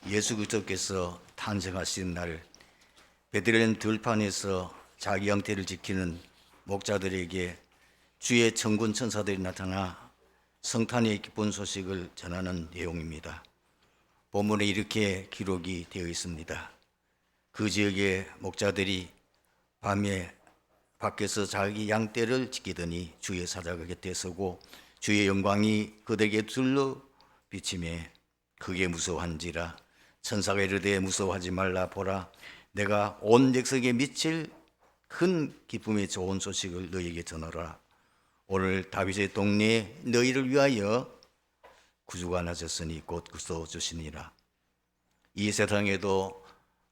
예수 그리스도께서 탄생하신 날 베들레헴 들판에서 자기 형태를 지키는 목자들에게 주의 천군 천사들이 나타나 성탄의 기쁜 소식을 전하는 내용입니다. 본문에 이렇게 기록이 되어 있습니다. 그 지역의 목자들이 밤에 밖에서 자기 양떼를 지키더니 주의 사자가 곁에 서고 주의 영광이 그들에게 둘러 비치매 크게 무서워한지라. 천사가 이르되 무서워하지 말라. 보라, 내가 온 백성에 미칠 큰 기쁨의 좋은 소식을 너희에게 전하라. 오늘 다윗의 동네에 너희를 위하여 구주가 나셨으니 곧 그리스도 주시니라. 이 세상에도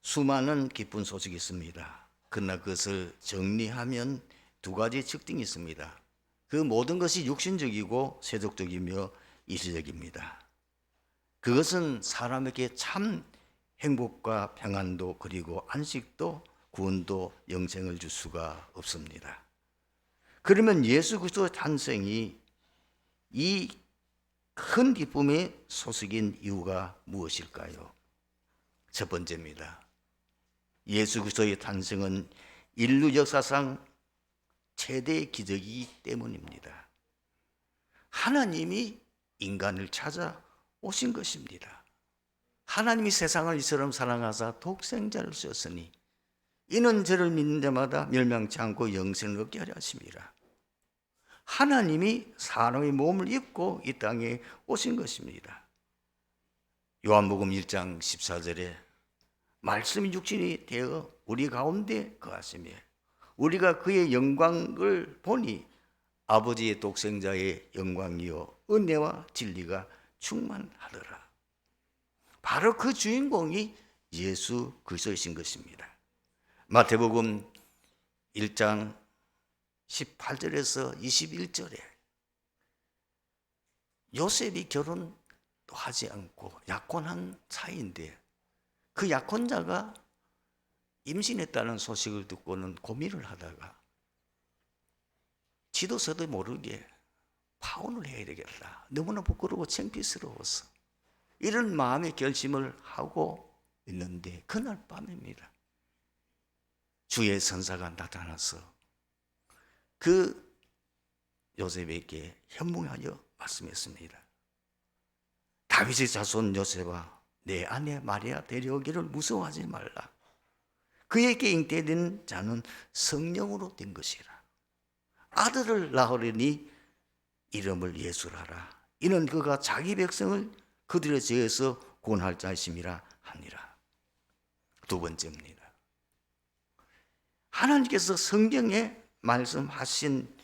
수많은 기쁜 소식이 있습니다. 그러나 그것을 정리하면 두 가지 특징이 있습니다. 그 모든 것이 육신적이고 세속적이며 일시적입니다. 그것은 사람에게 참 행복과 평안도 그리고 안식도 구원도 영생을 줄 수가 없습니다. 그러면 예수 그리스도의 탄생이 이 큰 기쁨의 소식인 이유가 무엇일까요? 첫 번째입니다. 예수 그리스도의 탄생은 인류 역사상 최대의 기적이기 때문입니다. 하나님이 인간을 찾아 오신 것입니다. 하나님이 세상을 이처럼 사랑하사 독생자를 주셨으니 이는 저를 믿는 자마다 멸망치 않고 영생을 얻게 하려 하심이라. 하나님이 사람의 몸을 입고 이 땅에 오신 것입니다. 요한복음 1장 14절에 말씀이 육신이 되어 우리 가운데 거하시며 우리가 그의 영광을 보니 아버지의 독생자의 영광이요 은혜와 진리가 충만하더라. 바로 그 주인공이 예수 그리스도이신 것입니다. 마태복음 1장 18절에서 21절에 요셉이 결혼도 하지 않고 약혼한 사이인데 그 약혼자가 임신했다는 소식을 듣고는 고민을 하다가 지도서도 모르게 파혼을 해야 되겠다. 너무나 부끄러워 창피스러워서 이런 마음의 결심을 하고 있는데 그날 밤입니다. 주의 선사가 나타나서 그 요셉에게 현몽하여 말씀했습니다. 다윗의 자손 요셉아, 내 아내 마리아 데려오기를 무서워하지 말라. 그에게 잉태된 자는 성령으로 된 것이라. 아들을 낳으려니 이름을 예수라라. 이는 그가 자기 백성을 그들의 죄에서 구원할 자이심이라 하니라. 두 번째입니다. 하나님께서 성경에 말씀하신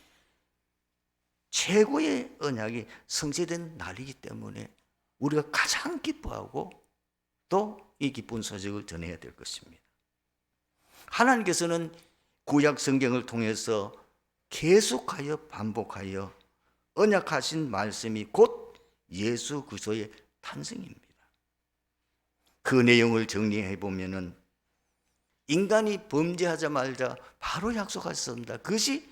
최고의 언약이 성취된 날이기 때문에 우리가 가장 기뻐하고 또 이 기쁜 소식을 전해야 될 것입니다. 하나님께서는 구약 성경을 통해서 계속하여 반복하여 언약하신 말씀이 곧 예수 그리스도의 탄생입니다. 그 내용을 정리해 보면은 인간이 범죄하자마자 바로 약속하셨습니다. 그것이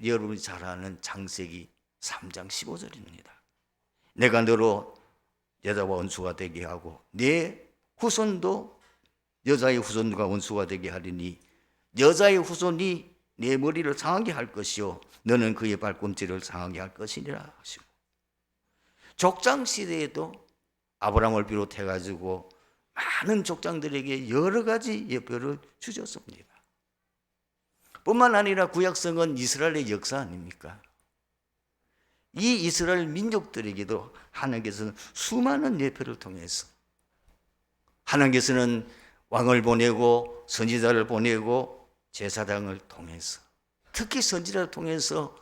여러분이 잘 아는 창세기 3장 15절입니다. 내가 너로 여자와 원수가 되게 하고 내 후손도 여자의 후손과 원수가 되게 하리니 여자의 후손이 내 머리를 상하게 할 것이요 너는 그의 발꿈치를 상하게 할 것이니라 하시고 족장 시대에도 아브라함을 비롯해 가지고 많은 족장들에게 여러 가지 예표를 주셨습니다. 뿐만 아니라 구약성은 이스라엘의 역사 아닙니까? 이 이스라엘 민족들에게도 하나님께서는 수많은 예표를 통해서 하나님께서는 왕을 보내고 선지자를 보내고 제사장을 통해서 특히 선지자를 통해서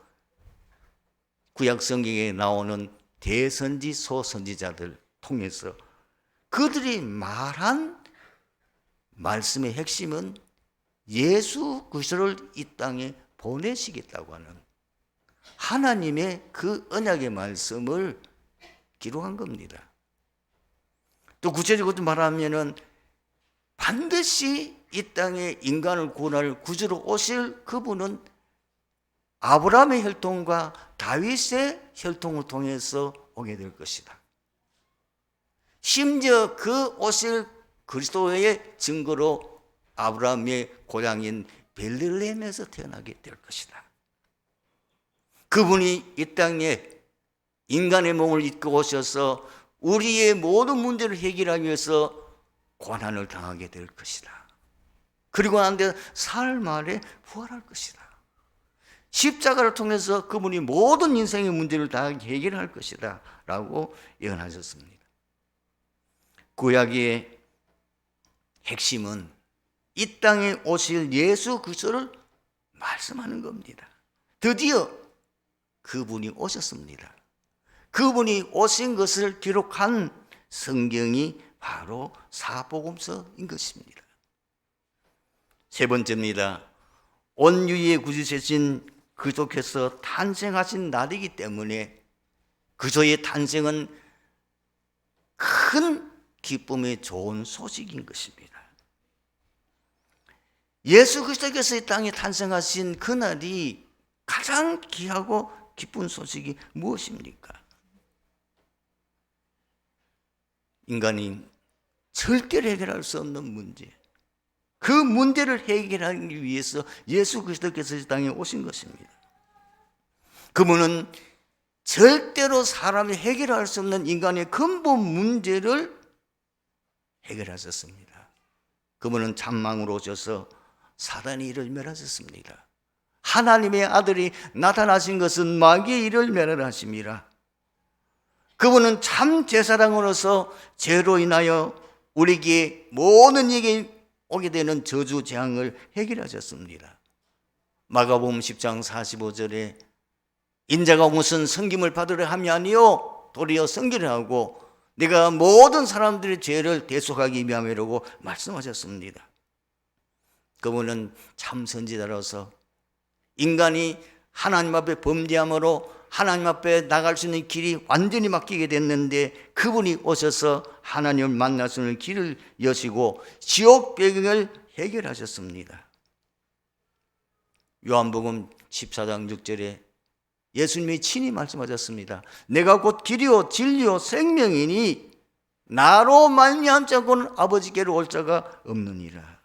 구약성경에 나오는 대선지 소선지자들 통해서 그들이 말한 말씀의 핵심은 예수 그리스도를 이 땅에 보내시겠다고 하는 하나님의 그 언약의 말씀을 기록한 겁니다. 또 구체적으로 말하면은 반드시 이 땅에 인간을 구원할 구주로 오실 그분은 아브라함의 혈통과 다윗의 혈통을 통해서 오게 될 것이다. 심지어 그 오실 그리스도의 증거로 아브라함의 고향인 베들레헴에서 태어나게 될 것이다. 그분이 이 땅에 인간의 몸을 입고 오셔서 우리의 모든 문제를 해결하기 위해서 고난을 당하게 될 것이다. 그리고 난 뒤에 사흘 만에 부활할 것이다. 십자가를 통해서 그분이 모든 인생의 문제를 다 해결할 것이다 라고 예언하셨습니다. 구약의 핵심은 이 땅에 오실 예수 그리스도를 말씀하는 겁니다. 드디어 그분이 오셨습니다. 그분이 오신 것을 기록한 성경이 바로 사복음서인 것입니다. 세 번째입니다. 온유의 구주되신 그리스도께서 탄생하신 날이기 때문에 그리스도의 탄생은 큰 기쁨의 좋은 소식인 것입니다. 예수 그리스도께서 이 땅에 탄생하신 그날이 가장 귀하고 기쁜 소식이 무엇입니까? 인간이 절대로 해결할 수 없는 문제, 그 문제를 해결하기 위해서 예수 그리스도께서 이 땅에 오신 것입니다. 그분은 절대로 사람이 해결할 수 없는 인간의 근본 문제를 해결하셨습니다. 그분은 잔망으로 오셔서 사단의 일을 멸하셨습니다. 하나님의 아들이 나타나신 것은 마귀의 일을 멸하심이라. 그분은 참 제사장으로서 죄로 인하여 우리에게 모든 이에게 오게 되는 저주 재앙을 해결하셨습니다. 마가복음 10장 45절에 인자가 무슨 섬김을 받으려 함이 아니요 도리어 섬기려 하고 네가 모든 사람들의 죄를 대속하기 위함이라고 말씀하셨습니다. 그분은 참 선지자로서 인간이 하나님 앞에 범죄함으로 하나님 앞에 나갈 수 있는 길이 완전히 막히게 됐는데 그분이 오셔서 하나님을 만날 수 있는 길을 여시고 지옥 배경을 해결하셨습니다. 요한복음 14장 6절에 예수님이 친히 말씀하셨습니다. 내가 곧 길이요 진리요 생명이니 나로 말미암지 않고는 아버지께로 올 자가 없느니라.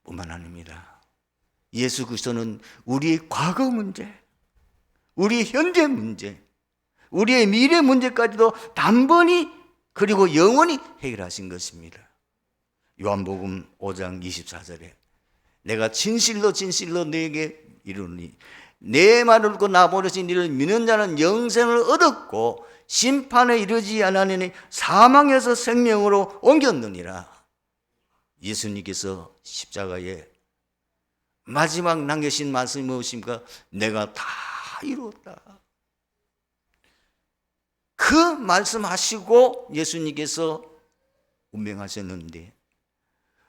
뿐만 아닙니다. 예수 그리스도는 우리의 과거 문제, 우리의 현재 문제, 우리의 미래 문제까지도 단번이 그리고 영원히 해결하신 것입니다. 요한복음 5장 24절에 내가 진실로 진실로 너에게 이르노니 내 말을 듣고 나 보내신 이를 믿는 자는 영생을 얻었고 심판에 이르지 않으니 사망에서 생명으로 옮겼느니라. 예수님께서 십자가에 마지막 남기신 말씀이 무엇입니까? 내가 다 이루었다. 그 말씀하시고 예수님께서 운명하셨는데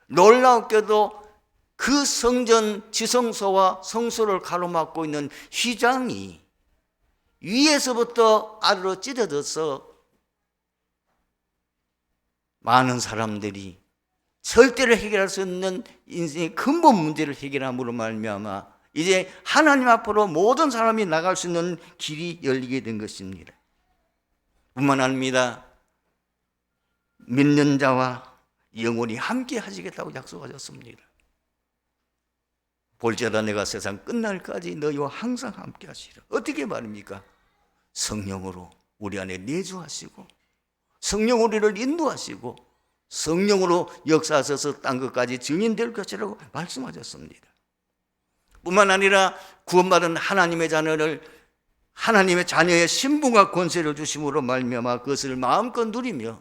놀랍게도 그 성전 지성소와 성소를 가로막고 있는 휘장이 위에서부터 아래로 찢어져서 많은 사람들이 절대로 해결할 수 없는 인생의 근본 문제를 해결함으로 말미암아 이제 하나님 앞으로 모든 사람이 나갈 수 있는 길이 열리게 된 것입니다. 뿐만 아닙니다. 믿는 자와 영원히 함께 하시겠다고 약속하셨습니다. 볼지어다 내가 세상 끝날까지 너희와 항상 함께 하시리라. 어떻게 말입니까? 성령으로 우리 안에 내주하시고 성령 우리를 인도하시고 성령으로 역사하셔서 딴 것까지 증인될 것이라고 말씀하셨습니다. 뿐만 아니라 구원받은 하나님의 자녀를 하나님의 자녀의 신분과 권세를 주심으로 말미암아 그것을 마음껏 누리며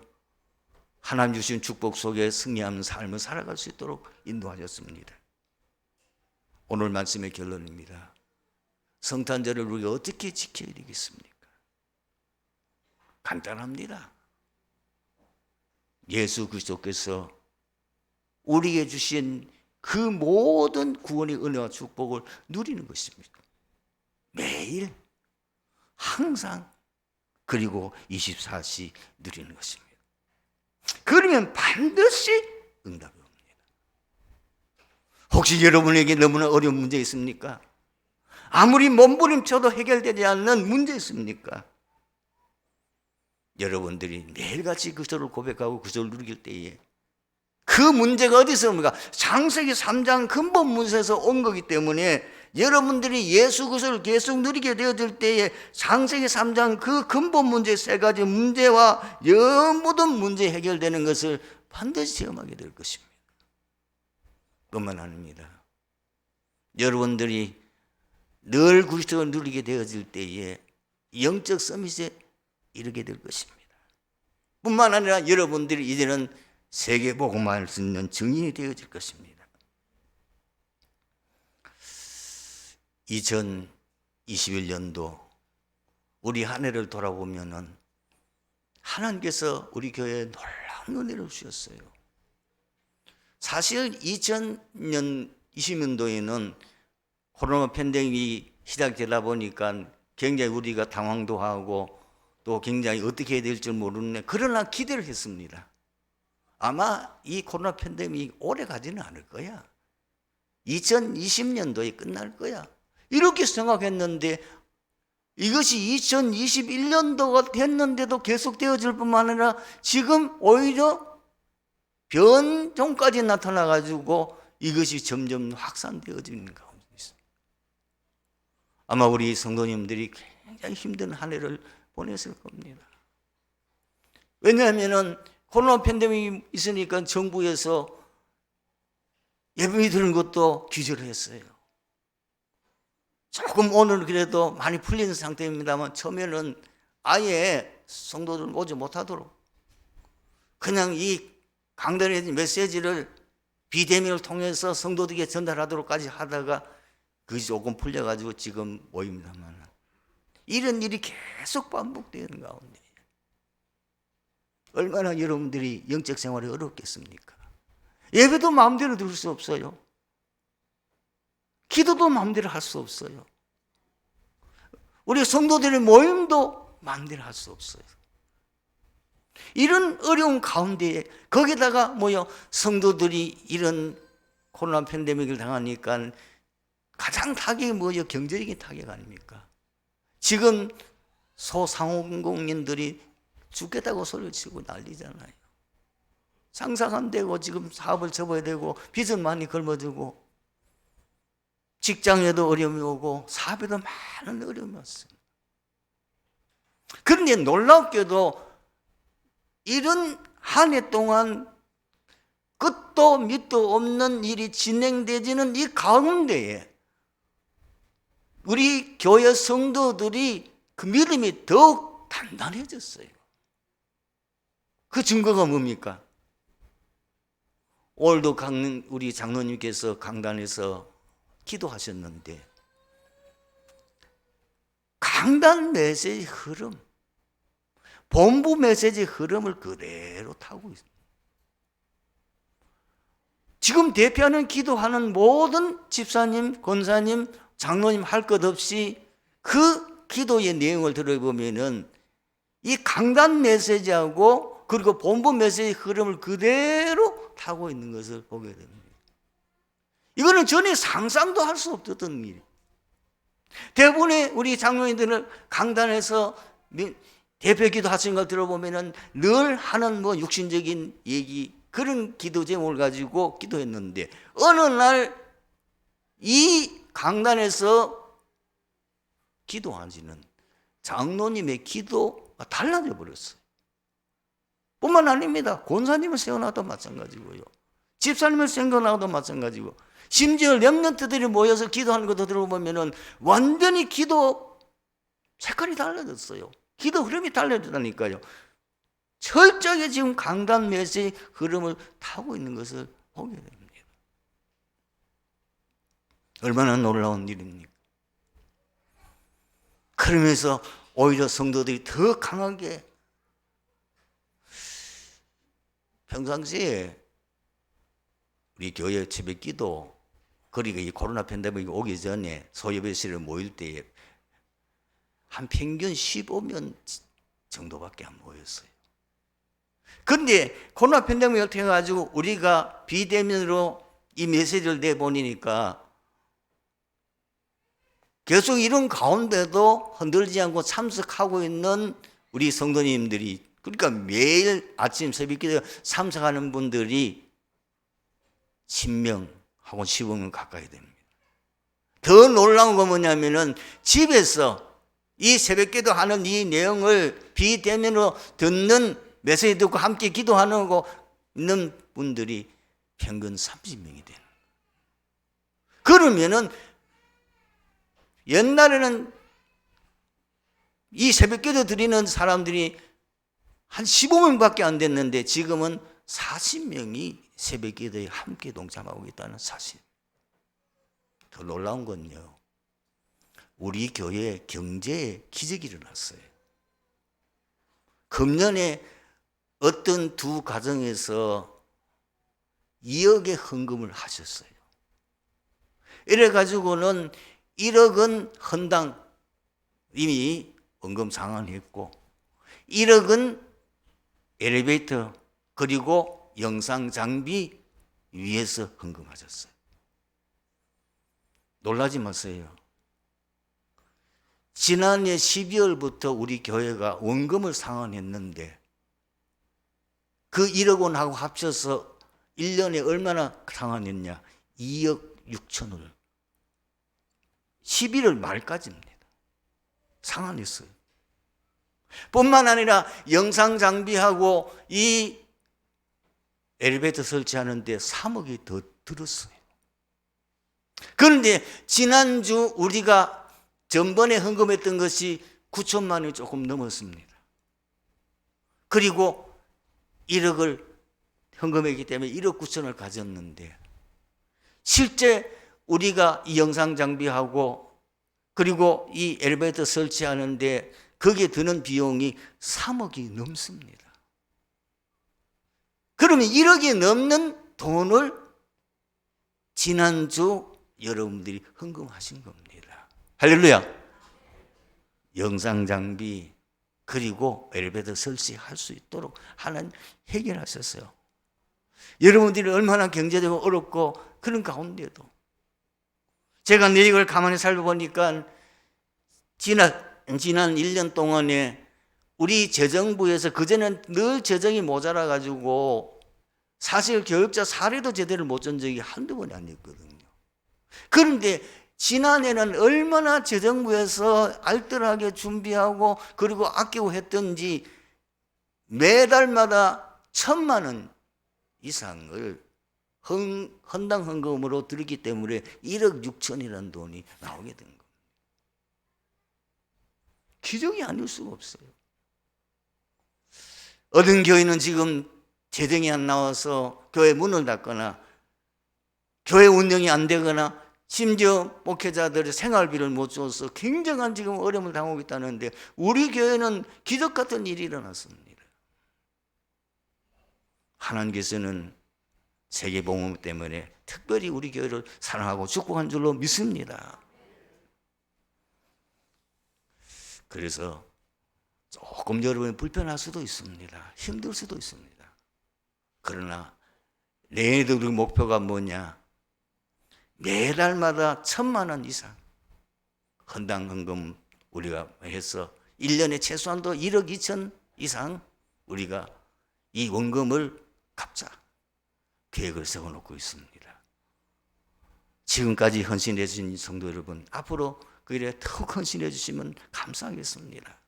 하나님 주신 축복 속에 승리하는 삶을 살아갈 수 있도록 인도하셨습니다. 오늘 말씀의 결론입니다. 성탄절을 우리가 어떻게 지켜야 되겠습니까? 간단합니다. 예수 그리스도께서 우리에게 주신 그 모든 구원의 은혜와 축복을 누리는 것입니다. 매일 항상 그리고 24시 누리는 것입니다. 그러면 반드시 응답이 옵니다. 혹시 여러분에게 너무나 어려운 문제 있습니까? 아무리 몸부림쳐도 해결되지 않는 문제 있습니까? 여러분들이 매일같이 그절을 고백하고 그절을 누릴 때에 그 문제가 어디서 옵니까? 창세기 3장 근본 문제에서 온 거기 때문에 여러분들이 예수 그리스도를 계속 누리게 되어질 때에 창세기 3장 그 근본 문제 세 가지 문제와 모든 문제 해결되는 것을 반드시 체험하게 될 것입니다. 뿐만 아닙니다. 여러분들이 늘 그리스도를 누리게 되어질 때에 영적 서밋에 이르게 될 것입니다. 뿐만 아니라 여러분들이 이제는 세계 복음화할 수 있는 증인이 되어질 것입니다. 2021년도 우리 한 해를 돌아보면은 하나님께서 우리 교회에 놀라운 은혜를 주셨어요. 사실 2020년도에는 코로나 팬데믹이 시작되다 보니까 굉장히 우리가 당황도 하고 또 굉장히 어떻게 해야 될지 모르는데, 그러나 기대를 했습니다. 아마 이 코로나 팬데믹이 오래 가지는 않을 거야. 2020년도에 끝날 거야. 이렇게 생각했는데 이것이 2021년도가 됐는데도 계속되어질 뿐만 아니라 지금 오히려 변종까지 나타나가지고 이것이 점점 확산되어지는 가운데 있습니다. 아마 우리 성도님들이 굉장히 힘든 한 해를 보냈을 겁니다. 왜냐하면 코로나 팬데믹이 있으니까 정부에서 예배 드리는 것도 규제를 했어요. 조금 오늘 그래도 많이 풀린 상태입니다만 처음에는 아예 성도들 오지 못하도록 그냥 이 강단의 메시지를 비대면을 통해서 성도들에게 전달하도록까지 하다가 그것이 조금 풀려가지고 지금 모입니다만 이런 일이 계속 반복되는 가운데 얼마나 여러분들이 영적 생활이 어렵겠습니까? 예배도 마음대로 드릴 수 없어요. 기도도 마음대로 할 수 없어요. 우리 성도들의 모임도 마음대로 할 수 없어요. 이런 어려운 가운데에 거기다가 성도들이 이런 코로나 팬데믹을 당하니까 가장 타격이 뭐예요? 경제적인 타격 아닙니까? 지금 소상공인들이 죽겠다고 소리치고 난리잖아요. 상상 안 되고 지금 사업을 접어야 되고 빚은 많이 걸머지고 직장에도 어려움이 오고 사업에도 많은 어려움이 왔습니다. 그런데 놀랍게도 이런 한 해 동안 끝도 밑도 없는 일이 진행되지는 이 가운데에 우리 교회 성도들이 그 믿음이 더욱 단단해졌어요. 그 증거가 뭡니까? 오늘도 우리 장로님께서 강단에서 기도하셨는데 강단 메시지 흐름, 본부 메시지 흐름을 그대로 타고 있습니다. 지금 대표하는 기도하는 모든 집사님, 권사님, 장로님 할 것 없이 그 기도의 내용을 들어보면은 이 강단 메시지하고 그리고 본부 메시지 흐름을 그대로 타고 있는 것을 보게 됩니다. 이거는 전에 상상도 할 수 없었던 일이에요. 대부분의 우리 장로님들은 강단에서 대표 기도 하신 걸 들어보면은 늘 하는 육신적인 얘기, 그런 기도 제목을 가지고 기도했는데 어느 날 이 강단에서 기도하시는 장로님의 기도가 달라져 버렸어요. 뿐만 아닙니다. 권사님을 세워놔도 마찬가지고요. 집사님을 세워놔도 마찬가지고 심지어 렘넌트들이 모여서 기도하는 것도 들어보면은 완전히 기도 색깔이 달라졌어요. 기도 흐름이 달라졌다니까요. 철저하게 지금 강단 메시지 흐름을 타고 있는 것을 보게 됩니다. 얼마나 놀라운 일입니까? 그러면서 오히려 성도들이 더 강하게 평상시에 우리 교회 새벽 기도, 그리고 이 코로나 팬데믹이 오기 전에 소예배실에 모일 때에 한 평균 15명 정도밖에 안 모였어요. 그런데 코로나 팬데믹을 통해 가지고 우리가 비대면으로 이 메시지를 내보내니까 계속 이런 가운데도 흔들리지 않고 참석하고 있는 우리 성도님들이 그러니까 매일 아침 새벽기도에 참석하는 분들이 10명하고 15명 가까이 됩니다. 더 놀라운 건 뭐냐면은 집에서 이 새벽기도 하는 이 내용을 비대면으로 듣는 메시지 듣고 함께 기도하는 거 있는 분들이 평균 30명이 되는. 그러면은 옛날에는 이 새벽기도 드리는 사람들이 한 15명밖에 안 됐는데 지금은 40명이 새벽기도에 함께 동참하고 있다는 사실. 더 놀라운 건요, 우리 교회 경제에 기적이 일어났어요. 금년에 어떤 두 가정에서 2억의 헌금을 하셨어요. 이래가지고는 1억은 헌당 이미 헌금 상환했고 1억은 엘리베이터 그리고 영상 장비 위해서 헌금하셨어요. 놀라지 마세요. 지난해 12월부터 우리 교회가 원금을 상환했는데 그 1억 원하고 합쳐서 1년에 얼마나 상환했냐? 2억 6천을 11월 말까지입니다. 상환했어요. 뿐만 아니라 영상 장비하고 이 엘리베이터 설치하는데 3억이 더 들었어요. 그런데 지난주 우리가 전번에 헌금했던 것이 9천만 원이 조금 넘었습니다. 그리고 1억을 헌금했기 때문에 1억 9천을 가졌는데 실제 우리가 이 영상 장비하고 그리고 이 엘리베이터 설치하는데 거기에 드는 비용이 3억이 넘습니다. 그러면 1억이 넘는 돈을 지난주 여러분들이 헌금하신 겁니다. 할렐루야. 영상 장비 그리고 엘리베이터 설치할 수 있도록 하나님 해결하셨어요. 여러분들이 얼마나 경제적으로 어렵고 그런 가운데도 제가 내 이걸 가만히 살펴보니까 지난 1년 동안에 우리 재정부에서 그전엔 늘 재정이 모자라 가지고 사실 교육자 사례도 제대로 못 준 적이 한두 번이 아니었거든요. 그런데 지난해는 얼마나 재정부에서 알뜰하게 준비하고 그리고 아끼고 했던지 매달마다 1,000만 원 이상을 헌당 헌금으로 드리기 때문에 1억 6천이라는 돈이 나오게 된 겁니다. 기적이 아닐 수가 없어요. 어떤 교회는 지금 재정이 안 나와서 교회 문을 닫거나 교회 운영이 안 되거나 심지어 목회자들의 생활비를 못 줘서 굉장한 지금 어려움을 당하고 있다는데 우리 교회는 기적 같은 일이 일어났습니다. 하나님께서는 세계복음 때문에 특별히 우리 교회를 사랑하고 축복한 줄로 믿습니다. 그래서 조금 여러분이 불편할 수도 있습니다. 힘들 수도 있습니다. 그러나 내년도 우리 목표가 뭐냐? 매달마다 1,000만 원 이상 헌당 헌금 우리가 해서 1년에 최소한도 1억 2천 이상 우리가 이 원금을 갚자 계획을 세워놓고 있습니다. 지금까지 헌신해 주신 성도 여러분, 앞으로 그 일에 더욱 헌신해 주시면 감사하겠습니다.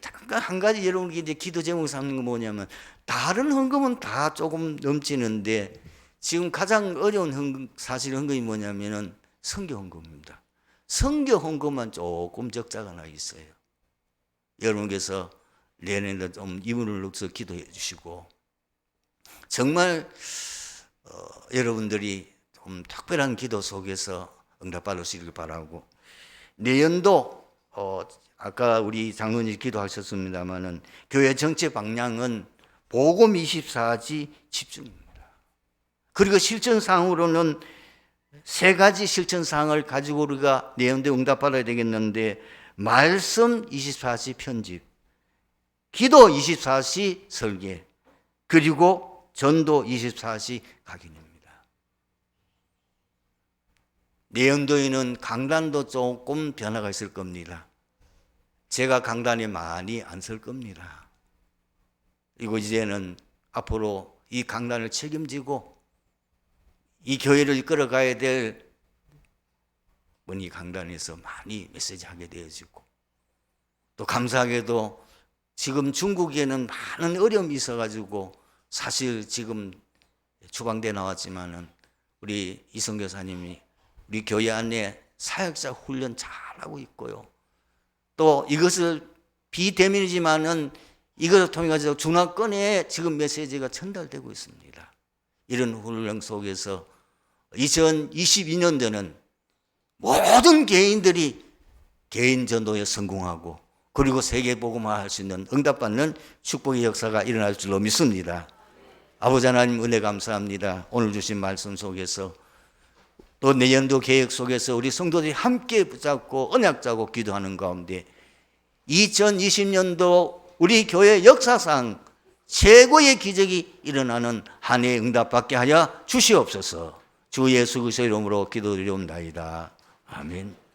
잠깐 한 가지 여러분께 이제 기도 제목을 삼는 건 뭐냐면 다른 헌금은 다 조금 넘치는데 지금 가장 어려운 헌금, 사실 헌금이 뭐냐면은 선교 헌금입니다. 선교 헌금만 조금 적자가 나 있어요. 여러분께서 내년에도 좀 이문을 넣어서 기도해 주시고 정말 여러분들이 좀 특별한 기도 속에서 응답받을 수 있길 바라고 내년도 아까 우리 장로님 기도하셨습니다마는 교회 정책 방향은 복음 24지 집중입니다. 그리고 실천사항으로는 세 가지 실천사항을 가지고 우리가 내년도에 응답받아야 되겠는데 말씀 24시 편집, 기도 24시 설계, 그리고 전도 24시 각인입니다. 내년도에는 강단도 조금 변화가 있을 겁니다. 제가 강단에 많이 안 설 겁니다. 그리고 이제는 앞으로 이 강단을 책임지고 이 교회를 이끌어가야 될 이 강단에서 많이 메시지하게 되어지고, 또 감사하게도 지금 중국에는 많은 어려움이 있어가지고 사실 지금 추방돼 나왔지만은 우리 이성 교사님이 우리 교회 안에 사역자 훈련 잘하고 있고요. 또 이것을 비대면이지만은 이것을 통해 가지고 중화권에 지금 메시지가 전달되고 있습니다. 이런 훈련 속에서 2022년도는 모든 개인들이 개인 전도에 성공하고, 그리고 세계 복음화할 수 있는 응답받는 축복의 역사가 일어날 줄로 믿습니다. 아버지 하나님 은혜 감사합니다. 오늘 주신 말씀 속에서 또 내년도 계획 속에서 우리 성도들이 함께 붙잡고 언약 짜고 기도하는 가운데 2020년도 우리 교회 역사상 최고의 기적이 일어나는 한 해의 응답받게 하여 주시옵소서. 주 예수 그리스도의 이름으로 기도드리옵나이다. 아멘.